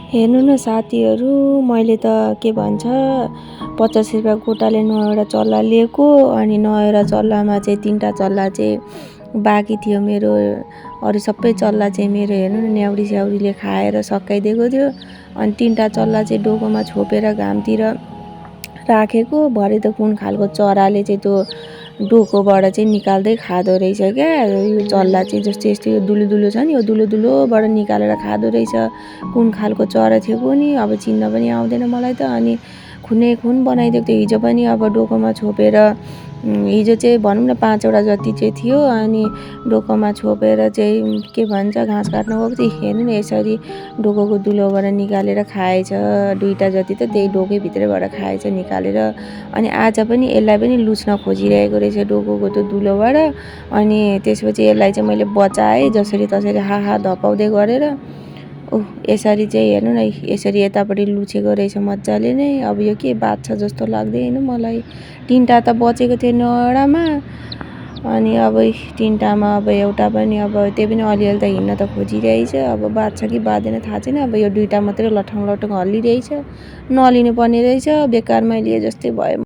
हेर्नु न साथीहरू, मैले त के भन्छ 50 रुपियाँ गोटाले 9वटा चल्ला लिएको। अनि 9वटा चल्लामा चाहिँ 3टा चल्ला चाहिँ बाँकी थियो मेरो। अरू सबै चल्ला चाहिँ मेरो हेर्नु न न्याउरी स्याउरीले खाएर सकाइदिएको थियो। अनि 3टा चल्ला चाहिँ डोकोमा छोपेर घामतिर राखेको। भरे त कुन खालको चराले चाहिँ त्यो डोकोबाट चाहिँ निकाल्दै खाँदो रहेछ क्या। यो चल्ला चाहिँ जस्तो यस्तो यो दुलो दुलो छ नि, यो दुलो दुलोबाट निकालेर खाँदो रहेछ। कुन खालको चरा थियो कुनी, अब चिन्न पनि आउँदैन मलाई त। अनि खुनै खुन बनाइदिएको थियो हिजो पनि। अब डोकोमा छोपेर हिजो चाहिँ भनौँ न 5वटा जति चाहिँ थियो। अनि डोकोमा छोपेर चाहिँ के भन्छ घाँस काट्न गएको थिएँ। हेर्नु न यसरी डोकोको दुलोबाट निकालेर खाएछ। 2टा जति त त्यही डोकैभित्रबाट खाएछ निकालेर। अनि आज पनि यसलाई पनि लुच्न खोजिरहेको रहेछ डोकोको त्यो दुलोबाट। अनि त्यसपछि यसलाई चाहिँ मैले बचाएँ जसरी तसरी हाहा धपाउँदै गरेर। ओह यसरी चाहिँ हेर्नु न यसरी यतापट्टि लुचेको रहेछ मजाले नै। अब यो के बाँच्छ जस्तो लाग्दैन मलाई। 3टा त बचेको थियो 9वटामा। अनि अब 3टामा अब एउटा पनि अब त्यही पनि अलिअलि त हिँड्न त खोजिरहेछ। अब बाँच्छ कि बाँच्दैन थाहा छैन। अब यो 2टा मात्रै लठाङ लठाङ हल्लिरहेछ। नलिनु पर्ने रहेछ, बेकारमा लिए जस्तै भयो।